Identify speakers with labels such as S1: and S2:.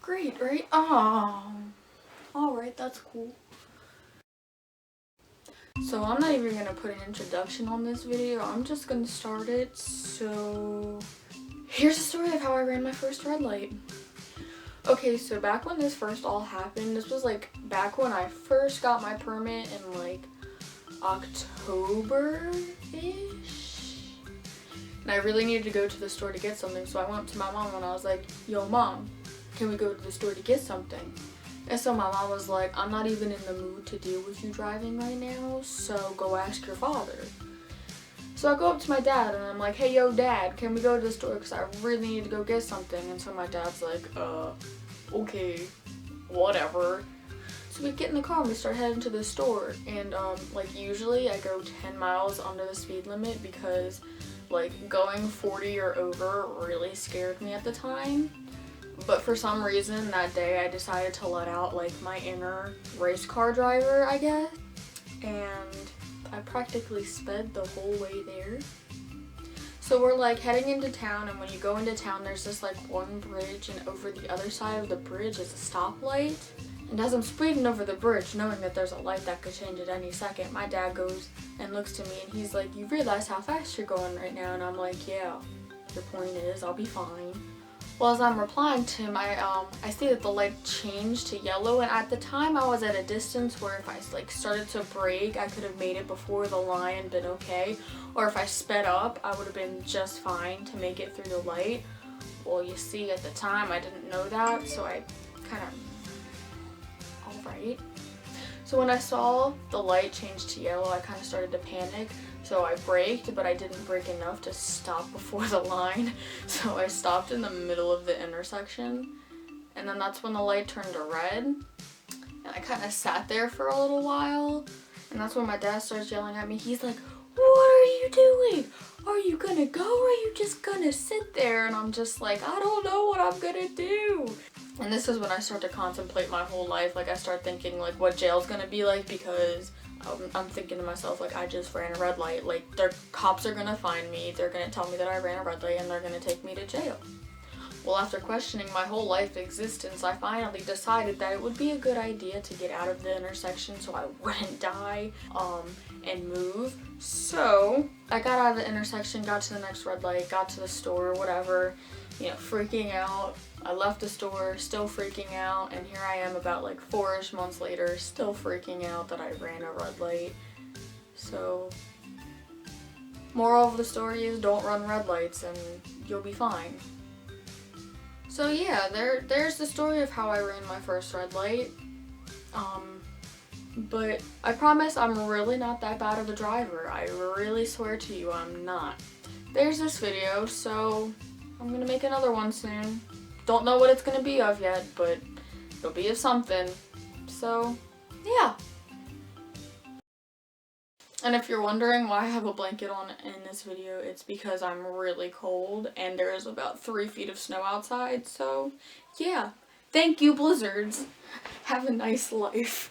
S1: great, right? Oh, alright, that's cool. So I'm not even gonna put an introduction on this video, I'm just gonna start it. So here's the story of how I ran my first red light. Okay, so back when this first all happened, this was like back when I first got my permit in like October-ish. And I really needed to go to the store to get something, so I went up to my mom and I was like, yo mom, can we go to the store to get something? And so my mom was like, I'm not even in the mood to deal with you driving right now, so go ask your father. So I go up to my dad and I'm like, hey yo dad, can we go to the store because I really need to go get something? And so my dad's like, okay, whatever. So we get in the car and we start heading to the store, and like usually I go 10 miles under the speed limit because like going 40 or over really scared me at the time. But for some reason that day I decided to let out like my inner race car driver, I guess, and I practically sped the whole way there. So we're like heading into town, and when you go into town there's this like one bridge, and over the other side of the bridge is a stoplight. And as I'm speeding over the bridge, knowing that there's a light that could change at any second, my dad goes and looks to me and he's like, you realize how fast you're going right now? And I'm like, yeah, your point is I'll be fine. Well, as I'm replying to him, I see that the light changed to yellow, and at the time I was at a distance where if I like started to brake, I could have made it before the line and been okay, or if I sped up, I would have been just fine to make it through the light. Well, you see, at the time I didn't know that, so I kind of, alright. So when I saw the light change to yellow, I kind of started to panic. So I braked, but I didn't brake enough to stop before the line. So I stopped in the middle of the intersection. And then that's when the light turned to red. And I kind of sat there for a little while. And that's when my dad starts yelling at me. He's like, what are you doing? Are you gonna go or are you just gonna sit there? And I'm just like, I don't know what I'm gonna do. And this is when I start to contemplate my whole life. Like I start thinking like what jail's gonna be like, because I'm thinking to myself, like, I just ran a red light. Like, their cops are gonna find me, they're gonna tell me that I ran a red light, and they're gonna take me to jail. Well, after questioning my whole life existence, I finally decided that it would be a good idea to get out of the intersection so I wouldn't die, and move. So I got out of the intersection, got to the next red light, got to the store, whatever, you know, freaking out. I left the store, still freaking out, and here I am about like 4-ish months later, still freaking out that I ran a red light. So, moral of the story is don't run red lights and you'll be fine. So yeah, there's the story of how I ran my first red light. But I promise I'm really not that bad of a driver. I really swear to you I'm not. There's this video, so I'm gonna make another one soon. Don't know what it's gonna be of yet, but it'll be of something. So, yeah. And if you're wondering why I have a blanket on in this video, it's because I'm really cold and there is about 3 feet of snow outside, so yeah. Thank you, blizzards. Have a nice life.